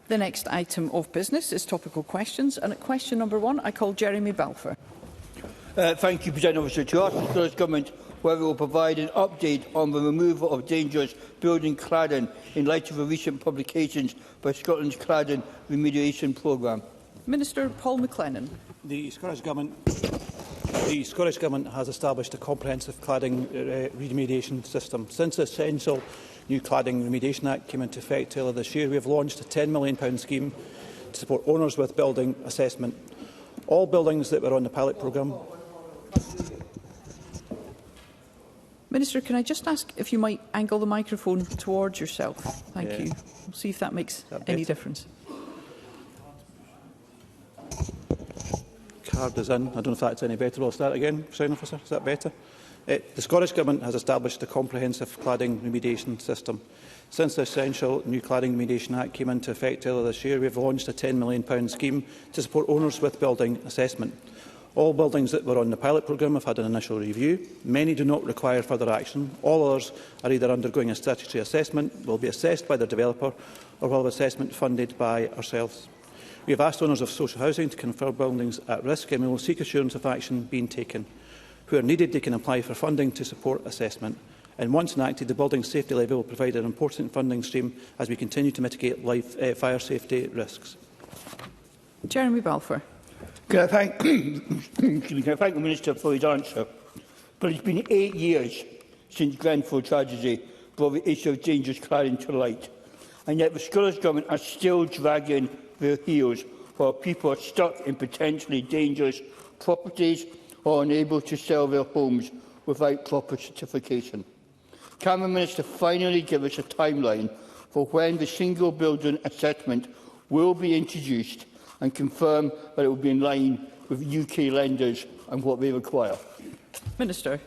The next item of business is topical questions, and at question number 1, I call Jeremy Balfour. Thank you, President Officer. To ask the Scottish Government whether it will provide an update on the removal of dangerous building cladding in light of the recent publications by Scotland's cladding remediation programme. Minister Paul McLennan. The Scottish Government has established a comprehensive cladding remediation system. Since the essential new Cladding Remediation Act came into effect earlier this year, we have launched a £10 million scheme to support owners with building assessment. All buildings that were on the pilot programme. Minister, can I just ask if you might angle the microphone towards yourself? Thank you. We'll see if that makes any difference. Card is in. I don't know if that's any better. We'll start again, Presiding Officer. Is that better? The Scottish Government has established a comprehensive cladding remediation system. Since the essential new Cladding Remediation Act came into effect earlier this year, we have launched a £10 million scheme to support owners with building assessment. All buildings that were on the pilot programme have had an initial review. Many do not require further action. All others are either undergoing a statutory assessment, will be assessed by their developer, or will have assessment funded by ourselves. We have asked owners of social housing to confirm buildings at risk, and we will seek assurance of action being taken. Where needed, they can apply for funding to support assessment. And once enacted, the Building Safety Levy will provide an important funding stream as we continue to mitigate fire safety risks. Jeremy Balfour. Can I thank the Minister for his answer? But it's been 8 years since Grenfell tragedy brought the issue of dangerous cladding to light. And yet the Scottish Government are still dragging their heels while people are stuck in potentially dangerous properties or unable to sell their homes without proper certification. Can the Minister finally give us a timeline for when the single building assessment will be introduced and confirm that it will be in line with UK lenders and what they require? Minister.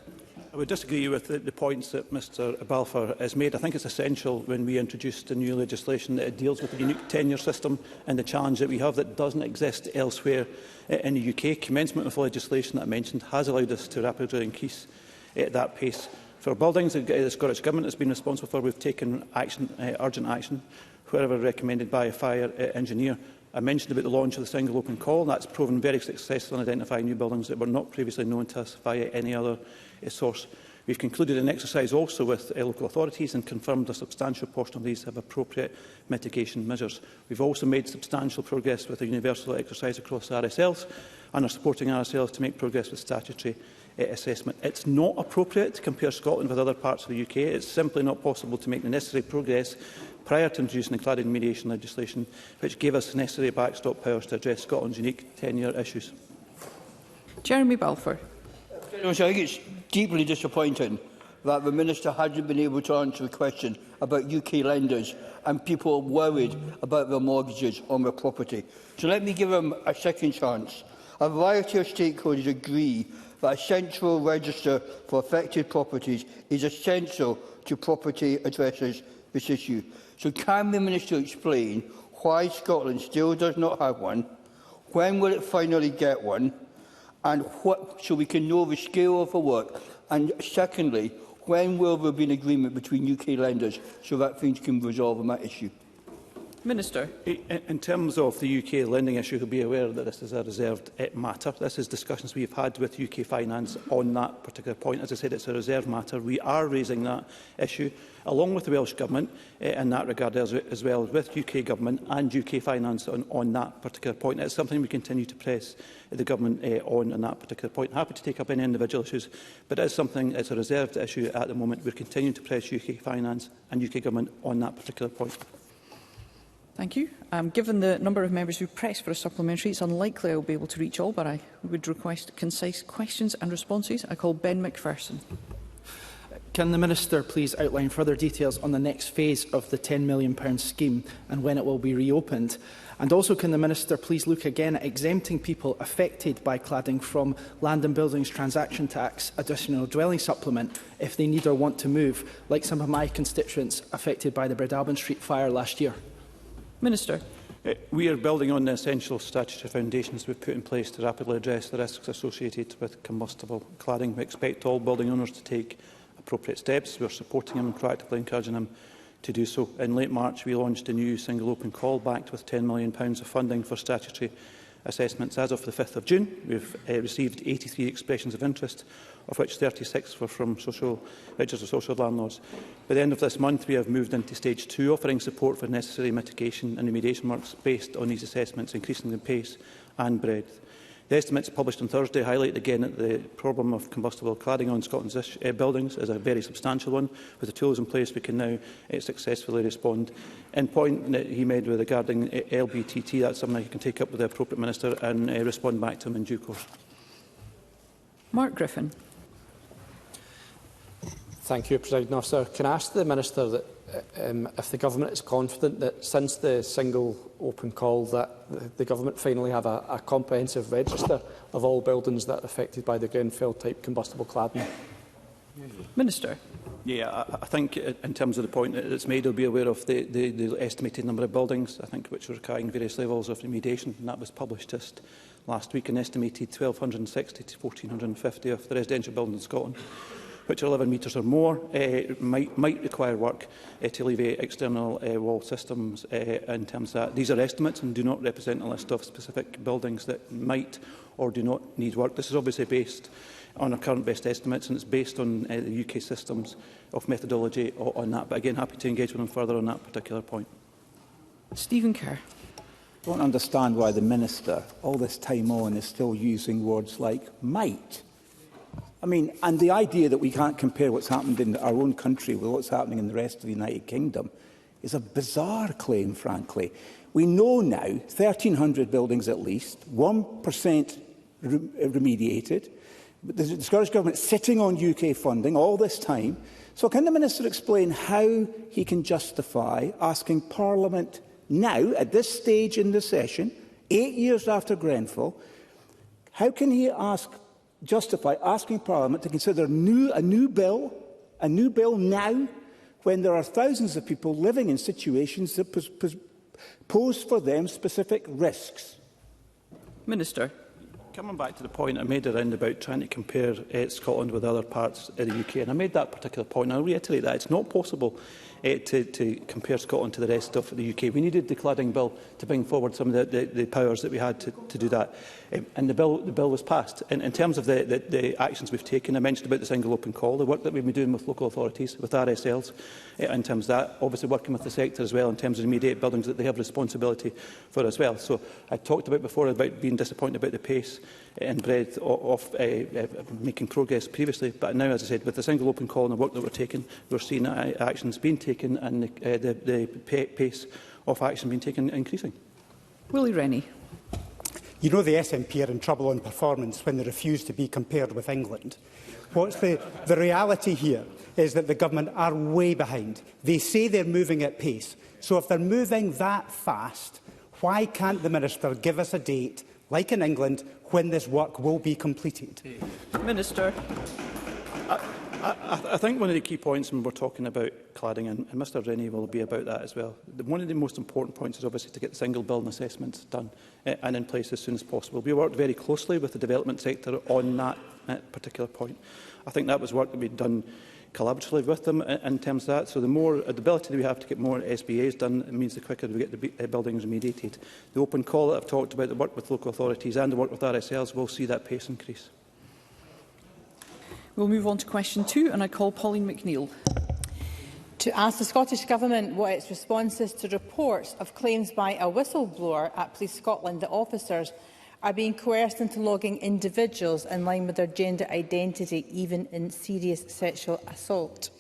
I would disagree with the points that Mr Balfour has made. I think it's essential when we introduce the new legislation that it deals with the unique tenure system and the challenge that we have that doesn't exist elsewhere in the UK. Commencement of legislation that I mentioned has allowed us to rapidly increase that pace. For buildings that the Scottish Government has been responsible for, we've taken action, urgent action, wherever recommended by a fire engineer. I mentioned about the launch of the single open call. That's proven very successful in identifying new buildings that were not previously known to us via any other source. We've concluded an exercise also with local authorities and confirmed a substantial portion of these have appropriate mitigation measures. We've also made substantial progress with a universal exercise across RSLs and are supporting RSLs to make progress with statutory assessment. It's not appropriate to compare Scotland with other parts of the UK. It's simply not possible to make the necessary progress prior to introducing the cladding mediation legislation, which gave us the necessary backstop powers to address Scotland's unique tenure issues. Jeremy Balfour. I think it's deeply disappointing that the Minister hasn't been able to answer the question about UK lenders and people worried about their mortgages on their property. So let me give him a second chance. A variety of stakeholders agree that a central register for affected properties is essential to property addresses this issue. So can the Minister explain why Scotland still does not have one, when will it finally get one, and so we can know the scale of the work? And secondly, when will there be an agreement between UK lenders so that things can resolve on that issue? Minister. In terms of the UK lending issue, you'll be aware that this is a reserved matter. This is discussions we've had with UK Finance on that particular point. As I said, it's a reserved matter. We are raising that issue along with the Welsh Government in that regard, as well as with UK Government and UK Finance on that particular point. It's something we continue to press the Government on that particular point. Happy to take up any individual issues, but it is something, it's a reserved issue at the moment. We're continuing to press UK Finance and UK Government on that particular point. Thank you. Given the number of members who pressed for a supplementary, it's unlikely I will be able to reach all, but I would request concise questions and responses. I call Ben McPherson. Can the Minister please outline further details on the next phase of the £10 million scheme and when it will be reopened? And also, can the Minister please look again at exempting people affected by cladding from Land and Buildings Transaction Tax Additional Dwelling Supplement if they need or want to move, like some of my constituents affected by the Breadalbin Street fire last year? Minister. We are building on the essential statutory foundations we've put in place to rapidly address the risks associated with combustible cladding. We expect all building owners to take appropriate steps. We are supporting them and proactively encouraging them to do so. In late March, we launched a new single open call backed with £10 million of funding for statutory assessments. As of the 5th of June, we've received 83 expressions of interest, of which 36 were from registered social landlords. By the end of this month, we have moved into stage 2, offering support for necessary mitigation and remediation works based on these assessments, increasing the pace and breadth. The estimates published on Thursday highlight again that the problem of combustible cladding on Scotland's buildings is a very substantial one. With the tools in place, we can now successfully respond. In point that he made regarding LBTT, that's something I can take up with the appropriate minister and respond back to him in due course. Mark Griffin. Thank you, President Officer. Can I ask the Minister that if the Government is confident that since the single open call that the Government finally have a comprehensive register of all buildings that are affected by the Grenfell type combustible cladding? Minister. Yeah, I think in terms of the point that's made, they'll be aware of the estimated number of buildings, I think, which are requiring various levels of remediation, and that was published just last week, an estimated 1,260 to 1,450 of the residential buildings in Scotland, which are 11 metres or more, might require work to alleviate external wall systems. In terms of that, these are estimates and do not represent a list of specific buildings that might or do not need work. This is obviously based on our current best estimates, and it's based on the UK systems of methodology on that. But again, happy to engage with them further on that particular point. Stephen Kerr. I don't understand why the Minister, all this time on, is still using words like might. I mean, and the idea that we can't compare what's happened in our own country with what's happening in the rest of the United Kingdom is a bizarre claim, frankly. We know now 1,300 buildings at least, 1% remediated. The Scottish Government sitting on UK funding all this time. So can the Minister explain how he can justify asking Parliament now, at this stage in the session, 8 years after Grenfell, how can he justify asking Parliament to consider a new bill now, when there are thousands of people living in situations that pose for them specific risks? Minister. Coming back to the point I made around about trying to compare Scotland with other parts of the UK, and I made that particular point, and I'll reiterate that it's not possible to compare Scotland to the rest of the UK. We needed the cladding bill to bring forward some of the powers that we had to do that, and the bill was passed. In terms of the actions we've taken, I mentioned about the single open call, the work that we've been doing with local authorities, with RSLs, in terms of that, obviously working with the sector as well in terms of remediate buildings that they have responsibility for as well. So I talked about before about being disappointed about the pace and breadth of making progress previously, but now, as I said, with the single open call and the work that we're taking, we're seeing actions being taken and the pace of action being taken increasing. Willie Rennie. You know the SNP are in trouble on performance when they refuse to be compared with England. What's the reality here is that the government are way behind. They say they're moving at pace. So if they're moving that fast, why can't the Minister give us a date, like in England, when this work will be completed? Minister. I think one of the key points when we're talking about cladding, and Mr Rennie will be about that as well, one of the most important points is obviously to get the single building assessments done and in place as soon as possible. We worked very closely with the development sector on that particular point. I think that was work that we'd done collaboratively with them in terms of that. So the more ability that we have to get more SBAs done, it means the quicker we get the buildings remediated. The open call that I've talked about, the work with local authorities and the work with RSLs, will see that pace increase. We'll move on to question 2, and I call Pauline McNeill. To ask the Scottish Government what its response is to reports of claims by a whistleblower at Police Scotland that officers are being coerced into logging individuals in line with their gender identity, even in serious sexual assault.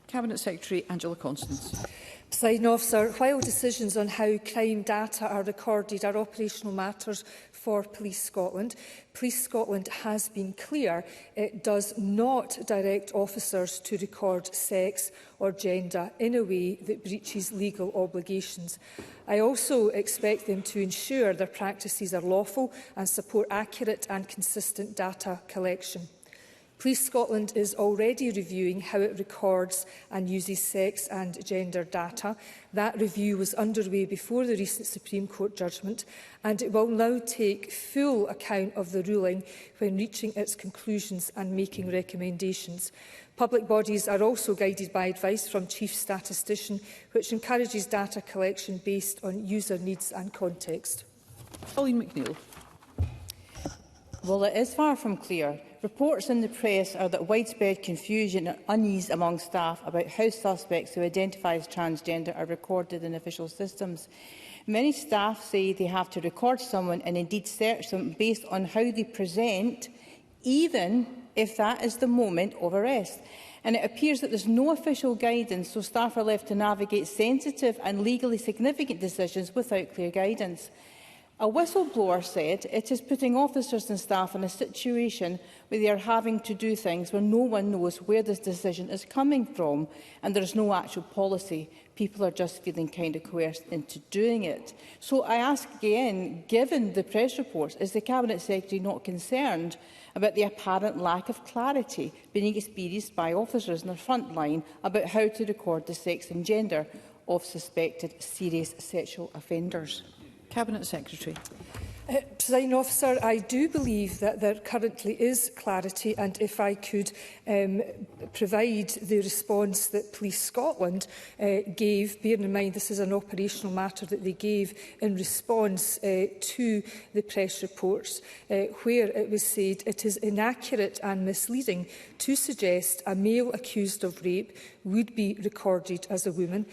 Cabinet Secretary Angela Constance. Presiding Officer, while decisions on how crime data are recorded are operational matters for Police Scotland, Police Scotland has been clear it does not direct officers to record sex or gender in a way that breaches legal obligations. I also expect them to ensure their practices are lawful and support accurate and consistent data collection. Police Scotland is already reviewing how it records and uses sex and gender data. That review was underway before the recent Supreme Court judgment, and it will now take full account of the ruling when reaching its conclusions and making recommendations. Public bodies are also guided by advice from Chief Statistician, which encourages data collection based on user needs and context. Pauline McNeill. Well, it is far from clear. Reports in the press are that widespread confusion and unease among staff about how suspects who identify as transgender are recorded in official systems. Many staff say they have to record someone and indeed search them based on how they present, even if that is the moment of arrest. And it appears that there is no official guidance, so staff are left to navigate sensitive and legally significant decisions without clear guidance. A whistleblower said it is putting officers and staff in a situation where they are having to do things where no one knows where this decision is coming from and there is no actual policy. People are just feeling kind of coerced into doing it. So I ask again, given the press reports, is the Cabinet Secretary not concerned about the apparent lack of clarity being experienced by officers in the front line about how to record the sex and gender of suspected serious sexual offenders? Cabinet Secretary. Presiding Officer, I do believe that there currently is clarity, and if I could provide the response that Police Scotland gave, bearing in mind this is an operational matter that they gave in response to the press reports, where it was said it is inaccurate and misleading to suggest a male accused of rape would be recorded as a woman.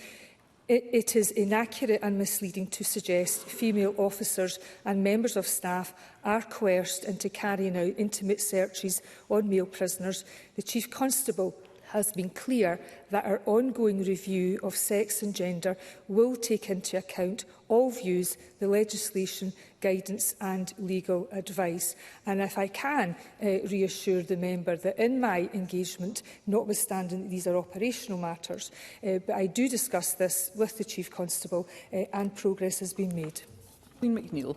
It is inaccurate and misleading to suggest female officers and members of staff are coerced into carrying out intimate searches on male prisoners. The Chief Constable has been clear that our ongoing review of sex and gender will take into account all views, the legislation, guidance and legal advice. And if I can reassure the member that in my engagement, notwithstanding that these are operational matters, but I do discuss this with the Chief Constable and progress has been made. McNeill.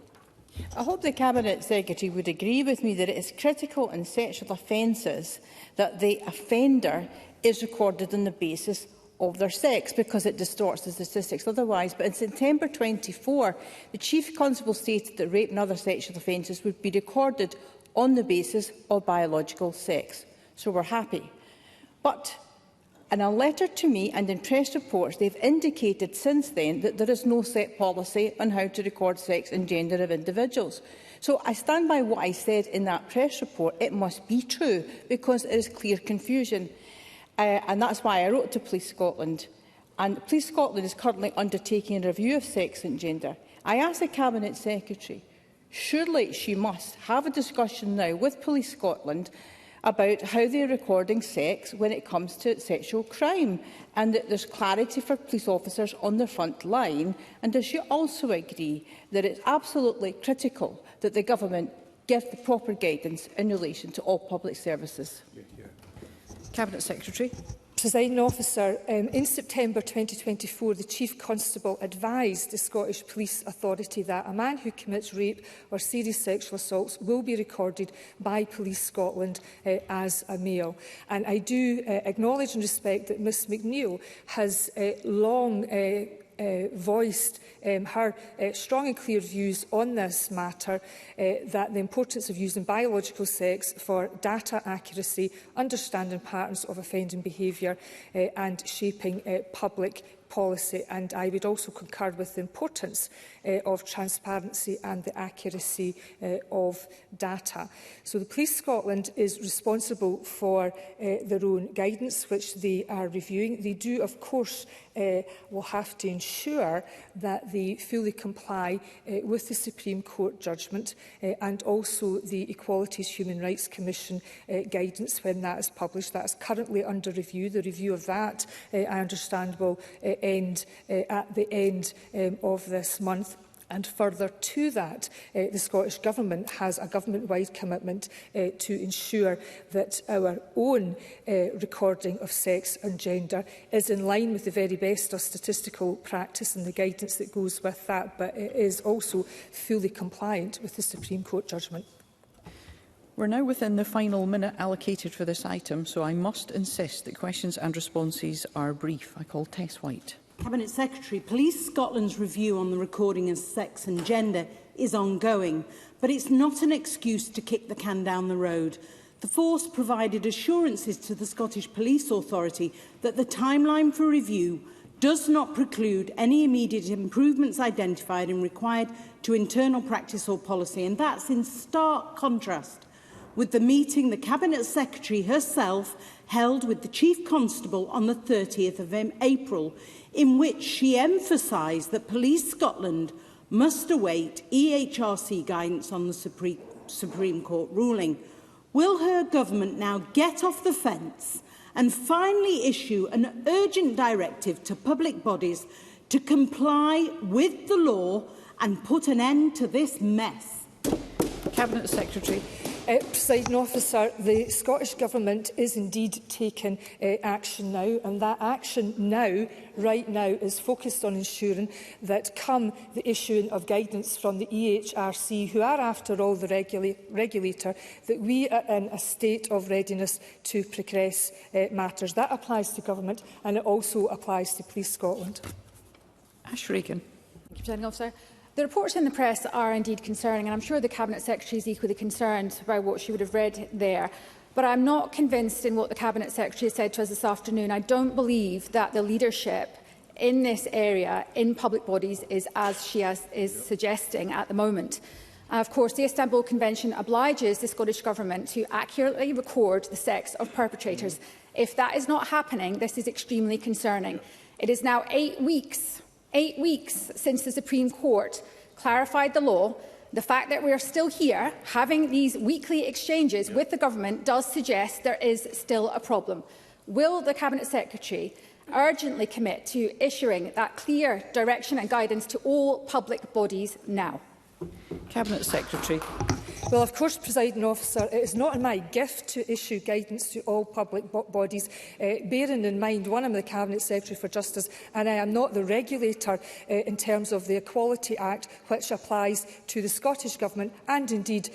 I hope the Cabinet Secretary would agree with me that it is critical in sexual offences that the offender is recorded on the basis of their sex, because it distorts the statistics otherwise. But in September 24, the Chief Constable stated that rape and other sexual offences would be recorded on the basis of biological sex. So we're happy. But in a letter to me and in press reports, they've indicated since then that there is no set policy on how to record sex and gender of individuals. So I stand by what I said in that press report. It must be true, because there is clear confusion. And that's why I wrote to Police Scotland. And Police Scotland is currently undertaking a review of sex and gender. I asked the Cabinet Secretary, surely she must have a discussion now with Police Scotland about how they are recording sex when it comes to sexual crime, and that there's clarity for police officers on the front line. And does she also agree that it's absolutely critical that the Government give the proper guidance in relation to all public services? Cabinet Secretary. Presiding Officer, in September 2024, the Chief Constable advised the Scottish Police Authority that a man who commits rape or serious sexual assaults will be recorded by Police Scotland as a male. And I do acknowledge and respect that Ms McNeill has long voiced her strong and clear views on this matter, that the importance of using biological sex for data accuracy, understanding patterns of offending behaviour and shaping public policy. And I would also concur with the importance of transparency and the accuracy of data. So the Police Scotland is responsible for their own guidance, which they are reviewing. They do, of course, will have to ensure that they fully comply with the Supreme Court judgment and also the Equalities Human Rights Commission guidance when that is published. That is currently under review. The review of that, I understand, will end at the end of this month. And further to that, the Scottish Government has a government-wide commitment to ensure that our own recording of sex and gender is in line with the very best of statistical practice and the guidance that goes with that, but it is also fully compliant with the Supreme Court judgment. We're now within the final minute allocated for this item, so I must insist that questions and responses are brief. I call Tess White. Cabinet Secretary, Police Scotland's review on the recording of sex and gender is ongoing, but it's not an excuse to kick the can down the road. The force provided assurances to the Scottish Police Authority that the timeline for review does not preclude any immediate improvements identified and required to internal practice or policy, and that's in stark contrast with the meeting the Cabinet Secretary herself held with the Chief Constable on the 30th of April, in which she emphasised that Police Scotland must await EHRC guidance on the Supreme Court ruling. Will her government now get off the fence and finally issue an urgent directive to public bodies to comply with the law and put an end to this mess? Cabinet Secretary. Presiding Officer, the Scottish Government is indeed taking action now, and that action now, right now, is focused on ensuring that come the issuing of guidance from the EHRC, who are after all the regulator, that we are in a state of readiness to progress matters. That applies to Government, and it also applies to Police Scotland. Ash Regan. Thank you, Presiding Officer. The reports in the press are indeed concerning, and I'm sure the Cabinet Secretary is equally concerned by what she would have read there. But I'm not convinced in what the Cabinet Secretary said to us this afternoon. I don't believe that the leadership in this area, in public bodies, is as she is suggesting at the moment. Of course, the Istanbul Convention obliges the Scottish Government to accurately record the sex of perpetrators. If that is not happening, this is extremely concerning. It is now 8 weeks since the Supreme Court clarified the law. The fact that we are still here having these weekly exchanges with the Government does suggest there is still a problem. Will the Cabinet Secretary urgently commit to issuing that clear direction and guidance to all public bodies now? Cabinet Secretary. Well, of course, Presiding Officer, it is not in my gift to issue guidance to all public bodies, bearing in mind one, I'm the Cabinet Secretary for Justice, and I am not the regulator in terms of the Equality Act, which applies to the Scottish Government and indeed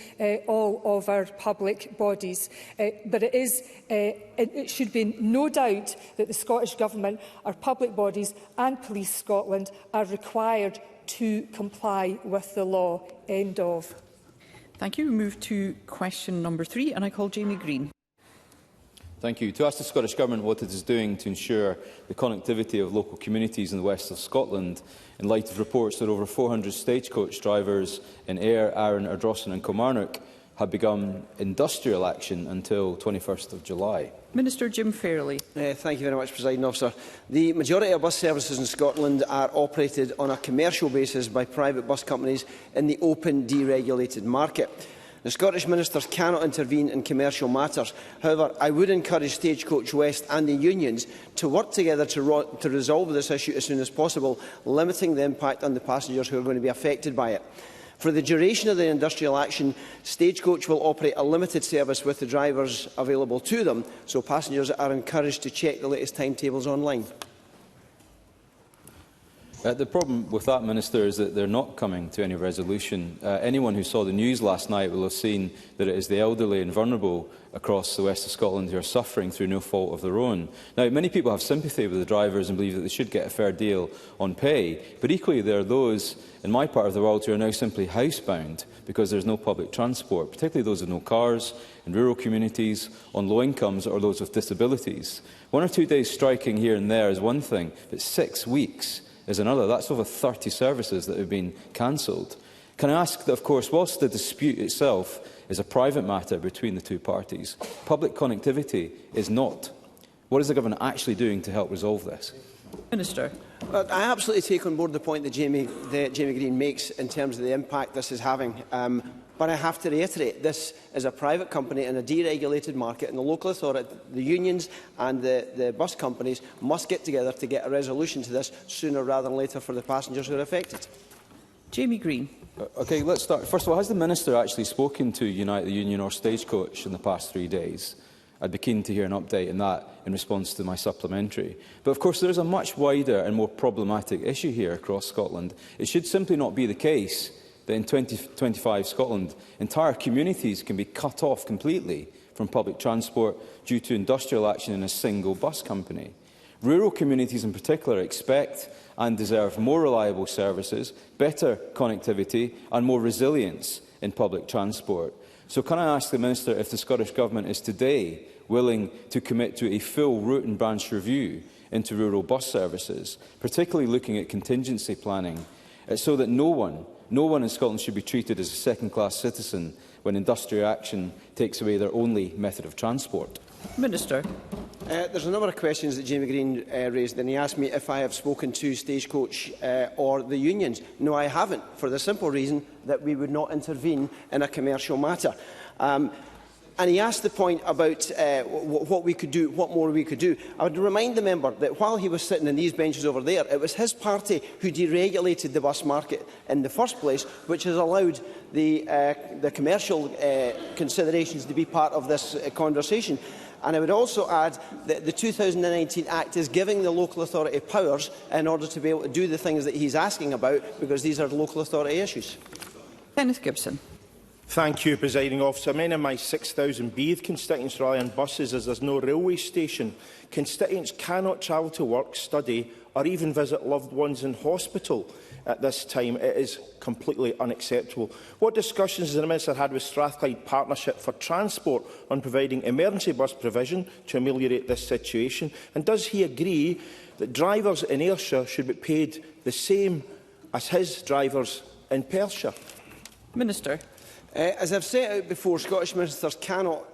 all of our public bodies. But it should be no doubt that the Scottish Government, our public bodies and Police Scotland are required to comply with the law. End of. Thank you. We move to question number 3, and I call Jamie Green. Thank you. To ask the Scottish Government what it is doing to ensure the connectivity of local communities in the west of Scotland, in light of reports that over 400 stagecoach drivers in Ayr, Arran, Ardrossan and Kilmarnock have begun industrial action until 21st of July. Minister Jim Fairley. Thank you very much, Presiding Officer. The majority of bus services in Scotland are operated on a commercial basis by private bus companies in the open, deregulated market. The Scottish ministers cannot intervene in commercial matters. However, I would encourage Stagecoach West and the unions to work together to resolve this issue as soon as possible, limiting the impact on the passengers who are going to be affected by it. For the duration of the industrial action, Stagecoach will operate a limited service with the drivers available to them, so passengers are encouraged to check the latest timetables online. The problem with that, Minister, is that they're not coming to any resolution. Anyone who saw the news last night will have seen that it is the elderly and vulnerable across the west of Scotland who are suffering through no fault of their own. Now, many people have sympathy with the drivers and believe that they should get a fair deal on pay, but equally there are those in my part of the world who are now simply housebound because there is no public transport, particularly those with no cars, in rural communities, on low incomes or those with disabilities. 1 or 2 days striking here and there is one thing, but 6 weeks is another. That's over 30 services that have been cancelled. Can I ask that, of course, whilst the dispute itself is a private matter between the two parties, public connectivity is not. What is the Government actually doing to help resolve this? Minister. I absolutely take on board the point that Jamie Green makes in terms of the impact this is having. But I have to reiterate, this is a private company in a deregulated market, and the local authority, the unions and the bus companies must get together to get a resolution to this sooner rather than later for the passengers who are affected. Jamie Green. OK, let's start. First of all, has the Minister actually spoken to Unite the Union or Stagecoach in the past 3 days? I'd be keen to hear an update on that in response to my supplementary. But of course there is a much wider and more problematic issue here across Scotland. It should simply not be the case that in 2025 Scotland, entire communities can be cut off completely from public transport due to industrial action in a single bus company. Rural communities in particular expect and deserve more reliable services, better connectivity and more resilience in public transport. So can I ask the Minister if the Scottish Government is today willing to commit to a full route and branch review into rural bus services, particularly looking at contingency planning, so that no one in Scotland should be treated as a second-class citizen when industrial action takes away their only method of transport? Minister. There's a number of questions that Jamie Green raised, and he asked me if I have spoken to Stagecoach or the unions. No, I haven't, for the simple reason that we would not intervene in a commercial matter. And he asked the point about what we could do, what more we could do. I would remind the member that while he was sitting in these benches over there, it was his party who deregulated the bus market in the first place, which has allowed the commercial considerations to be part of this conversation. And I would also add that the 2019 Act is giving the local authority powers in order to be able to do the things that he's asking about, because these are local authority issues. Kenneth Gibson. Thank you, Presiding Officer. Many of my 6,000 Beath constituents rely on buses as there is no railway station. Constituents cannot travel to work, study or even visit loved ones in hospital at this time. It is completely unacceptable. What discussions has the Minister had with Strathclyde Partnership for Transport on providing emergency bus provision to ameliorate this situation? And does he agree that drivers in Ayrshire should be paid the same as his drivers in Perthshire? Minister. As I've set out before, Scottish ministers cannot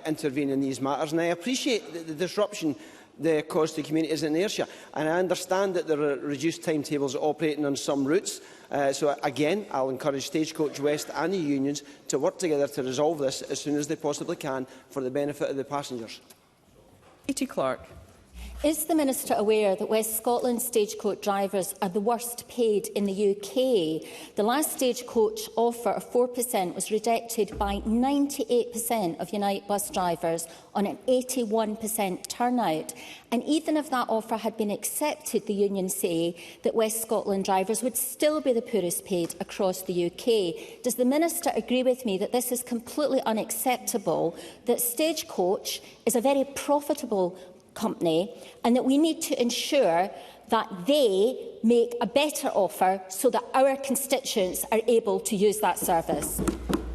intervene in these matters, and I appreciate the disruption they cause to communities in Ayrshire, and I understand that there are reduced timetables operating on some routes. So again, I'll encourage Stagecoach West and the unions to work together to resolve this as soon as they possibly can for the benefit of the passengers. Katie Clark. Is the Minister aware that West Scotland Stagecoach drivers are the worst paid in the UK? The last Stagecoach offer of 4% was rejected by 98% of Unite bus drivers on an 81% turnout. And even if that offer had been accepted, the unions say that West Scotland drivers would still be the poorest paid across the UK. Does the Minister agree with me that this is completely unacceptable, that Stagecoach is a very profitable company and that we need to ensure that they make a better offer so that our constituents are able to use that service?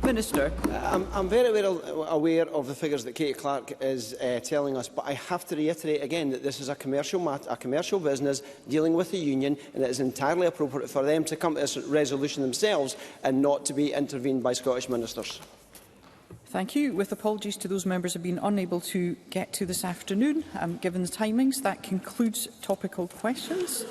Minister. I'm very well aware of the figures that Katie Clark is telling us, but I have to reiterate again that this is a commercial business dealing with the union, and it is entirely appropriate for them to come to this resolution themselves and not to be intervened by Scottish ministers. Thank you. With apologies to those members who have been unable to get to this afternoon, given the timings, that concludes topical questions.